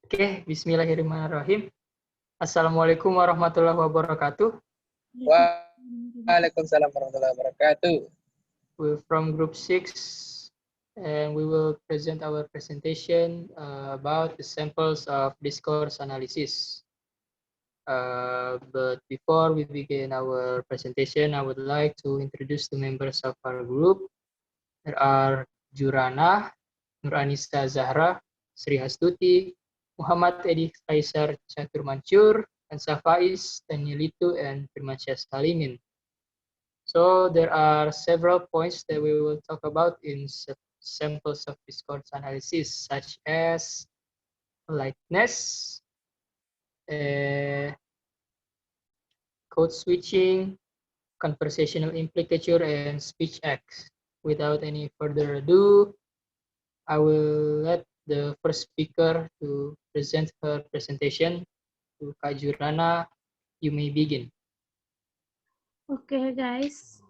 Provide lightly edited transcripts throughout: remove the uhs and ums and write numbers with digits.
Oke, bismillahirrahmanirrahim. Assalamualaikum warahmatullahi wabarakatuh. Waalaikumsalam warahmatullahi wabarakatuh. We're from group 6 and we will present our presentation about the samples of discourse analysis. But before we begin our presentation, I would like to introduce the members of our group. There are Jurana, Nuranisa Zahra, Sri Hastuti, Muhammad Edi Kaisar Catur Mansur, and Safais, Danielitu, and Firmansyah Salimin. So there are several points that we will talk about in samples of discourse analysis, such as politeness, code switching, conversational implicature, and speech acts. Without any further ado, I will let the first speaker to present her presentation. To Kak Jurana, you may begin. Okay, guys.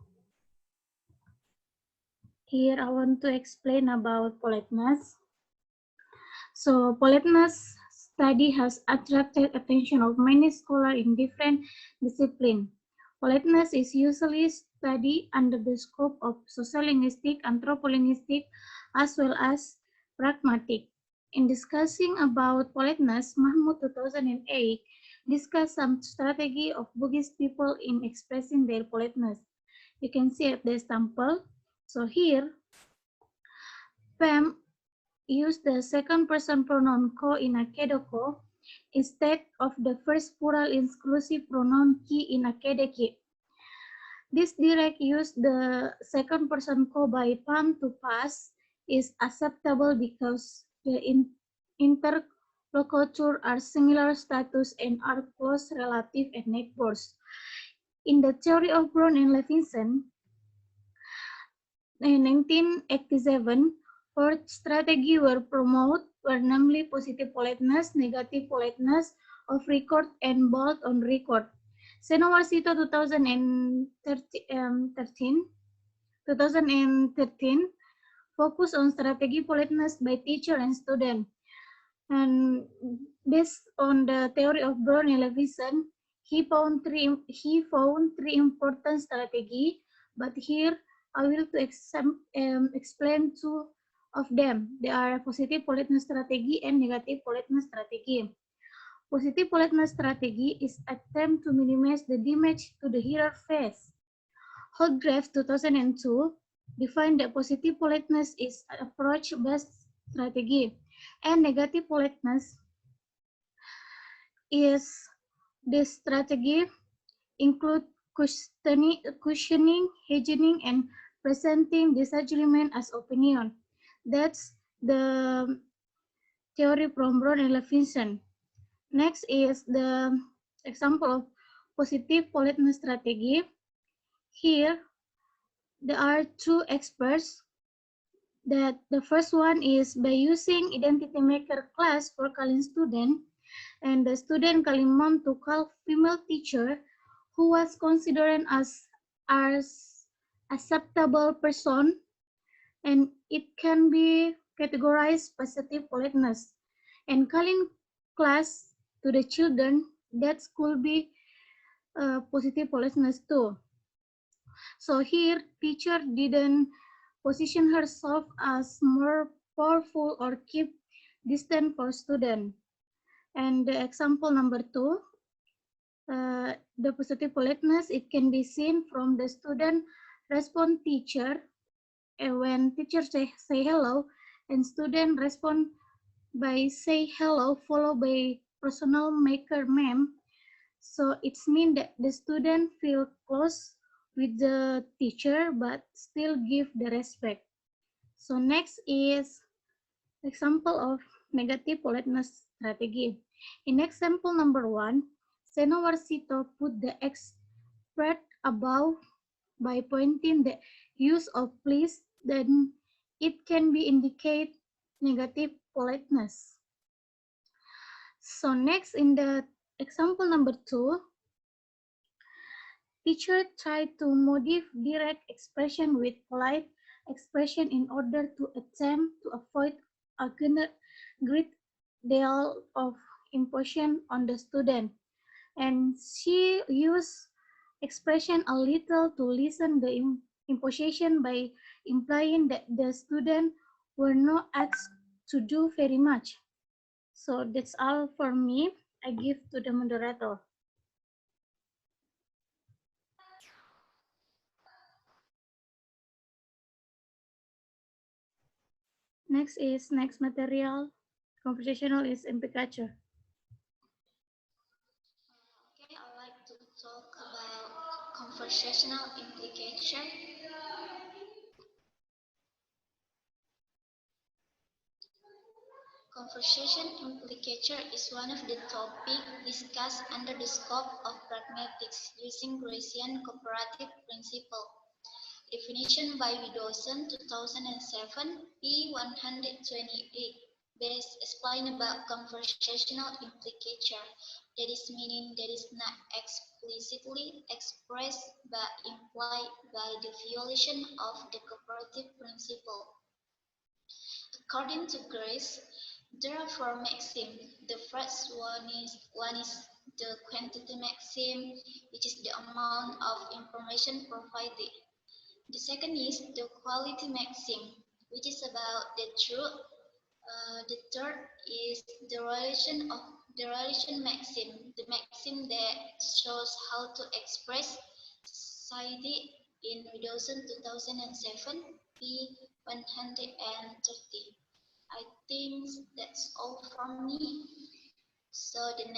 Here I want to explain about politeness. So, politeness study has attracted attention of many scholars in different disciplines. Politeness is usually studied under the scope of sociolinguistic, anthropolinguistic, as well as pragmatic. In discussing about politeness, Mahmoud 2008 discussed some strategy of Buddhist people in expressing their politeness. You can see at the example. So here, Pam used the second person pronoun ko in akedoko instead of the first plural inclusive pronoun ki in akedeki. This direct use the second person ko by Pam to pass is acceptable because the interlocutor are similar status and are close relative and neighbors. In the theory of Brown and Levinson, in 1987, four strategies were promoted, were namely positive politeness, negative politeness, off record, and bold on record. Senowarsito 2013 focused on strategy politeness by teacher and student. And based on the theory of Brown and Levinson, he found three important strategies, but here I will to explain two of them. They are positive politeness strategy and negative politeness strategy. Positive politeness strategy is attempt to minimize the damage to the hearer face. Holtgrave 2002 defined that positive politeness is an approach-based strategy, and negative politeness is this strategy include cushioning, hedging, and presenting disagreement as opinion. That's the theory from Brown and Levinson. Next is the example of positive politeness strategy. Here, there are two experts. That the first one is by using identity maker class for calling student, and the student calling mom to call female teacher who was considered as acceptable person, and it can be categorized positive politeness. And calling class to the children, that could be positive politeness too. So here, teacher didn't position herself as more powerful or keep distant for student. And the example number 2, the positive politeness, it can be seen from the student respond teacher, and when teacher say hello, and student respond by say hello followed by personal maker ma'am. So it's mean that the student feel close with the teacher but still give the respect. So next is example of negative politeness strategy. In example number 1, Senowarsito put the expert above by pointing the use of please, then it can be indicate negative politeness. So next in the example number 2, teacher tried to modify direct expression with polite expression in order to attempt to avoid deal of imposition on the student, and she used expression a little to lessen the imposition by implying that the student were not asked to do very much. So that's all for me. I give to the moderator. Next material. Conversational is implicature. Okay, I'd like to talk about conversational implication. Conversation implicature is one of the topics discussed under the scope of pragmatics using Grecian cooperative principle. Definition by Widdowson 2007, p. 128. Best explain about conversational implicature. That is meaning that is not explicitly expressed but implied by the violation of the cooperative principle. According to Grace, there are four maxims. The first one is the quantity maxim, which is the amount of information provided. The second is the quality maxim, which is about the truth. The third is the relation maxim, the maxim that shows how to express society in Widdowson 2007, p. 130. I think that's all from me. So the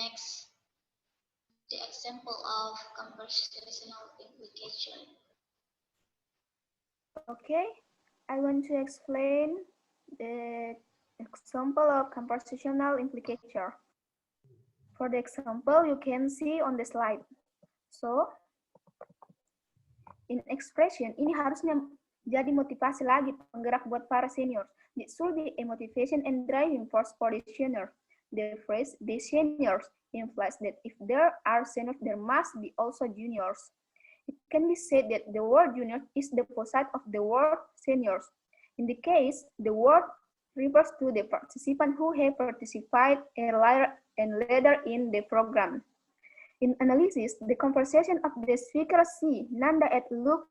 example of conversational implication. Okay, I want to explain the example of conversational implicature. For the example, you can see on the slide. So, in expression, ini harusnya jadi motivasi lagi penggerak buat para seniors. It should be a motivation and driving force for the senior. The phrase the seniors implies that if there are seniors, there must be also juniors. It can be said that the word junior is the opposite of the word seniors. In the case, the word refers to the participant who have participated earlier and later in the program. In analysis, the conversation of the speaker C, Nanda and Luke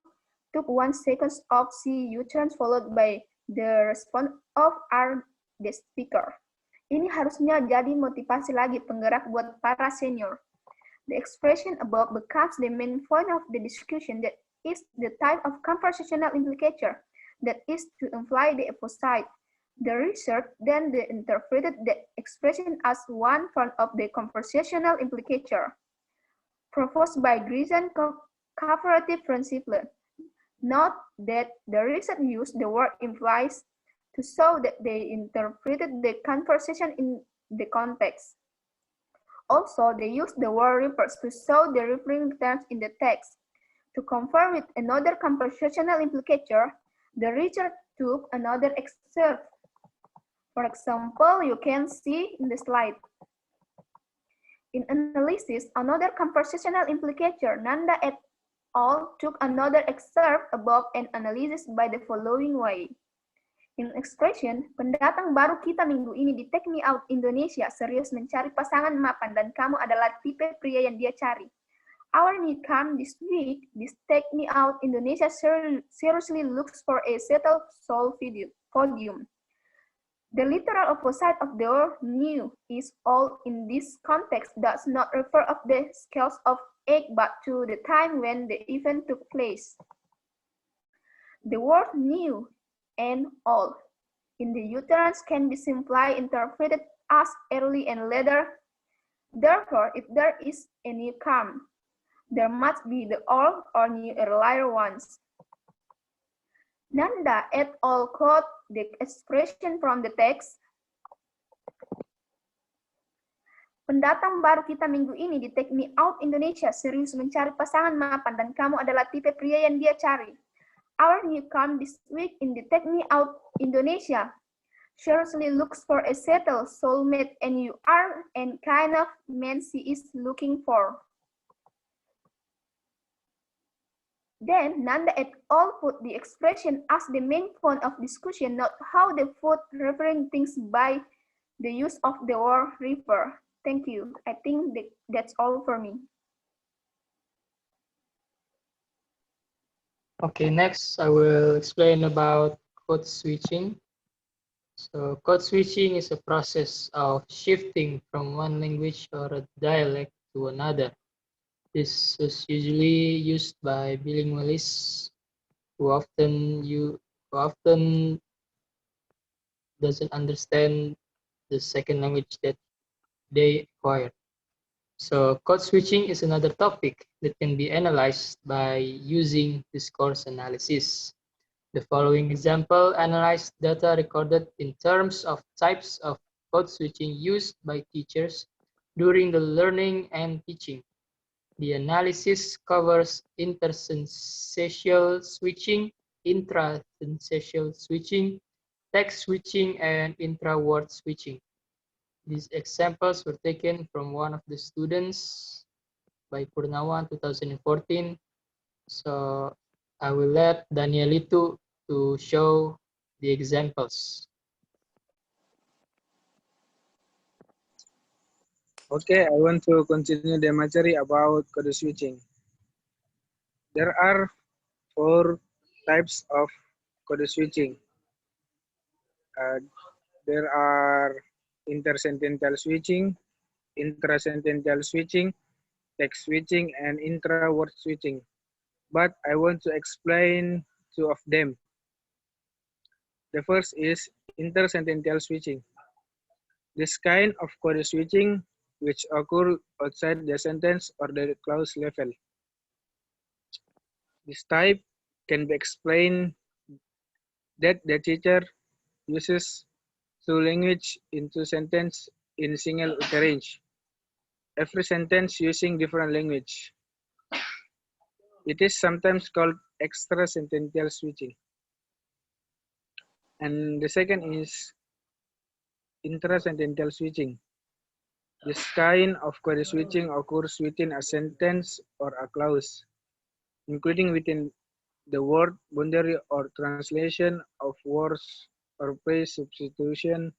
took 1 second of C U-turn followed by the response of R, the speaker. Ini harusnya jadi motivasi lagi penggerak buat para senior. The expression above becomes the main point of the discussion, that is the type of conversational implicature that is to imply the opposite. The research then interpreted the expression as one form of the conversational implicature proposed by Grecian cooperative principle. Note that the research used the word implies to show that they interpreted the conversation in the context. Also, they use the word refers to show the referring terms in the text. To compare with another conversational implicature, the research took another excerpt. For example, you can see in the slide. In analysis, another conversational implicature, Nanda et al. Took another excerpt above and analysis by the following way. In expression, pendatang baru kita minggu ini di Take Me Out Indonesia serius mencari pasangan mapan dan kamu adalah tipe pria yang dia cari. Our newcomer this week, this Take Me Out Indonesia seriously looks for a settled soul podium. The literal opposite of the word new is all in this context does not refer of the scales of egg but to the time when the event took place. The word new and all in the utterance can be simply interpreted as early and later. Therefore, if there is a new come, there must be the old or new earlier ones. Nanda et al. Quote the expression from the text. Pendatang baru kita minggu ini di Take Me Out Indonesia serius mencari pasangan mapan dan kamu adalah tipe pria yang dia cari. Our newcomer this week in the Take Me Out Indonesia seriously looks for a settled soulmate and you are and kind of man she is looking for. Then Nanda et al. Put the expression as the main point of discussion, not how the foot referring things by the use of the word refer. Thank you. I think that's all for me. Okay, next I will explain about code switching. So code switching is a process of shifting from one language or a dialect to another. This is usually used by bilingualists who often doesn't understand the second language that they acquire. So code switching is another topic that can be analyzed by using discourse analysis. The following example analyzed data recorded in terms of types of code switching used by teachers during the learning and teaching. The analysis covers intersensatial switching, intrasensatial switching, text switching, and intra-word switching. These examples were taken from one of the students by Purnawan 2014. So I will let Danielito to show the examples. Okay, I want to continue the material about code switching. There are 4 types of code switching. Uh, there are intersentential switching, intrasentential switching, text switching, and intra-word switching. But I want to explain 2 of them. The first is intersentential switching. This kind of code switching which occur outside the sentence or the clause level. This type can be explained that the teacher uses 2 language into sentence in single utterance. Every sentence using different language. It is sometimes called extrasentential switching. And the second is intrasentential switching. This kind of code switching occurs within a sentence or a clause, including within the word boundary or translation of words or phrase substitution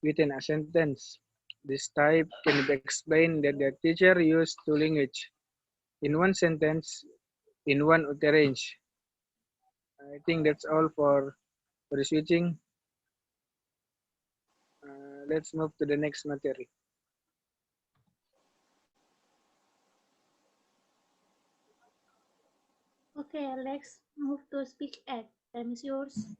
within a sentence. This type can be explained that the teacher used 2 language in one sentence in one utterance. I think that's all for the switching. Let's move to the next material. Okay, Alex, move to speech act. Time is yours.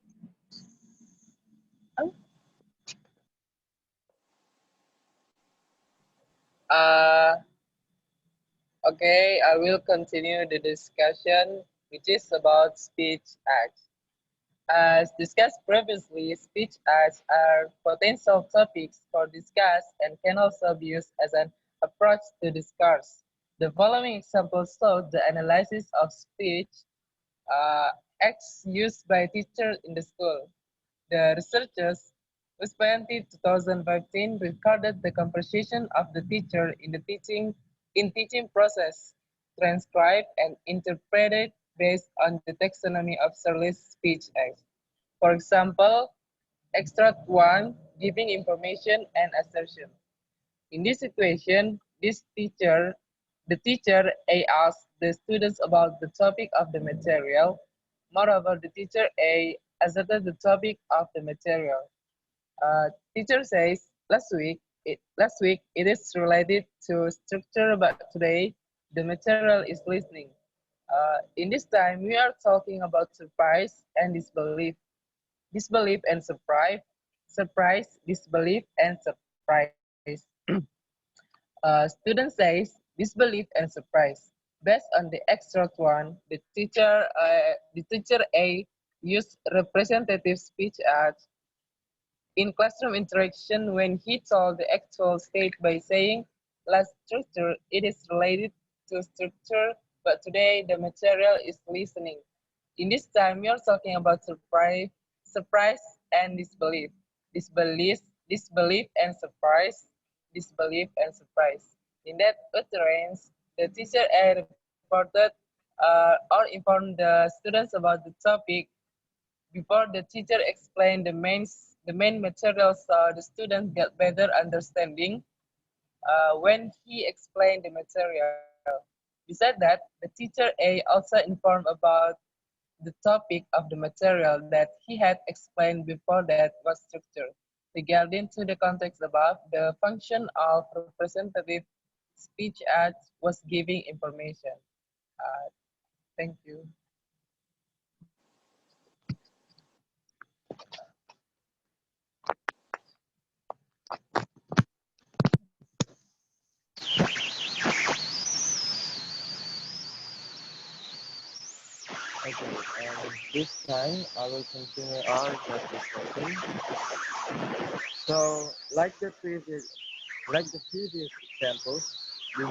Okay, I will continue the discussion, which is about speech acts. As discussed previously, speech acts are potential topics for discuss and can also be used as an approach to discourse. The following examples show the analysis of speech acts used by teachers in the school. The researchers who spent 2015 recorded the conversation of the teacher in the teaching process, transcribed and interpreted based on the taxonomy of Searle's speech acts. For example, extract 1, giving information and assertion. In this situation, the teacher A asked the students about the topic of the material. Moreover, the teacher A asserted the topic of the material. Teacher says, last week it is related to structure, but today the material is listening. In this time, we are talking about surprise and disbelief. Disbelief and surprise, disbelief, and surprise. Student says disbelief and surprise. Based on the extract 1, the teacher A used representative speech in classroom interaction when he told the actual state by saying, last structure, it is related to structure, but today the material is listening. In this time, we are talking about surprise and disbelief. Disbelief and surprise. Disbelief and surprise. In that utterance, the teacher reported or informed the students about the topic before the teacher explained the main material so the students get better understanding when he explained the material. Besides that, the teacher A also informed about the topic of the material that he had explained before that was structured. Regarding to the context above, the function of representative speech ads was giving information. Thank you. Okay, and this time I will continue our discussion. So, like the previous examples, the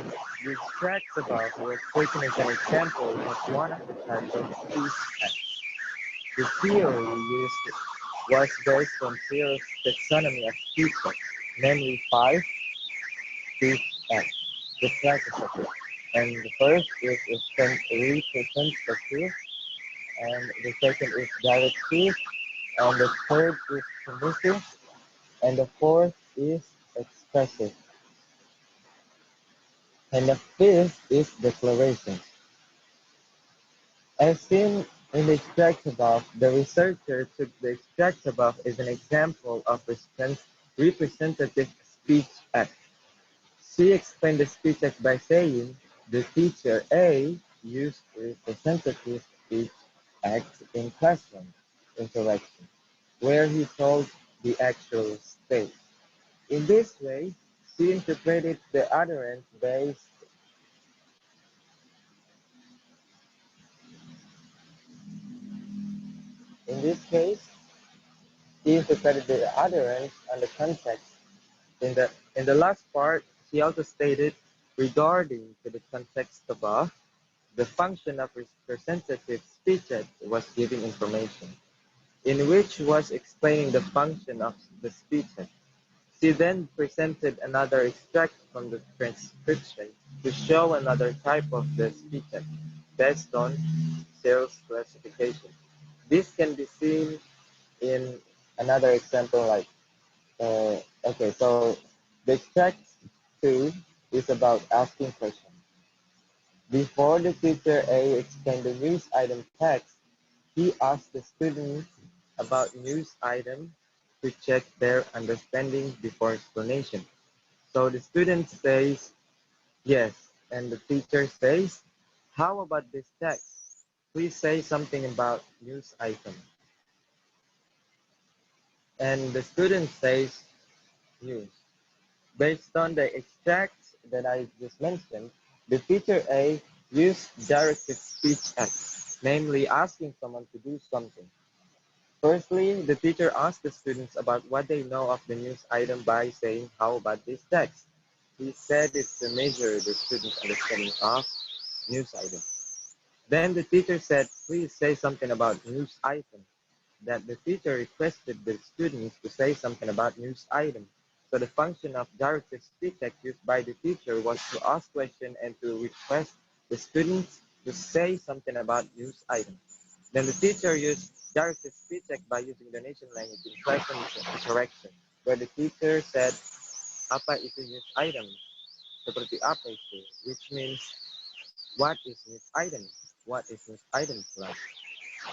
extract above was taken as an example of one of the types of speech acts. The theory used was based on Searle's taxonomy of speech acts, namely 5 speech acts, the practice of it. And the first is representative, and the second is directive, and the third is permissive, and the fourth is expressive, and the fifth is declaration. As seen in the extract above, the researcher took the extract above as an example of representative speech act. She explained the speech act by saying the teacher A used representative speech act in classroom interaction, where he told the actual state. In this way, she interpreted the utterance based in this case, she interpreted the utterance and the context. In the last part, she also stated regarding to the context above, the function of representative speech act was giving information, in which was explaining the function of the speech act. She then presented another extract from the transcription to show another type of the speech act based on Searle's classification. This can be seen in another example like, okay, so the extract 2 is about asking questions. Before the teacher A explained the news item text, he asked the students about news item to check their understanding before explanation. So the student says yes, and the teacher says, how about this text? Please say something about news item. And the student says news. Based on the extracts that I just mentioned, the teacher A used directive speech act, namely asking someone to do something. Firstly, the teacher asked the students about what they know of the news item by saying, how about this text? He said it's to measure the students' understanding of news item. Then the teacher said, please say something about news item. That the teacher requested the students to say something about news item. So the function of directive speech act used by the teacher was to ask questions and to request the students to say something about news item. Then the teacher used directive speech act by using donation language in classroom interaction, where the teacher said, apa itu news item? Seperti apa itu? Which means, what is news item? What is news item class?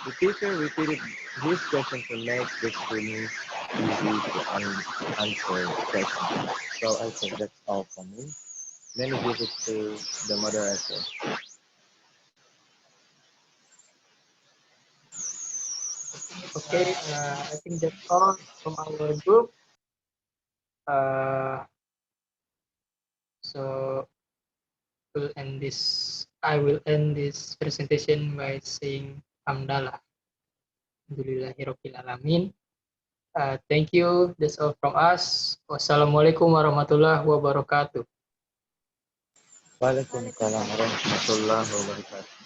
The teacher repeated his question to make the students easy to answer the question. So I think that's all for me. Let me give it to the moderator. Okay, I think that's all from our group. So I will end this presentation by saying Hamdalah. Alhamdulillahirabbil alamin. Thank you. That's all from us. Wassalamualaikum warahmatullahi wabarakatuh. Waalaikumsalam warahmatullahi wabarakatuh.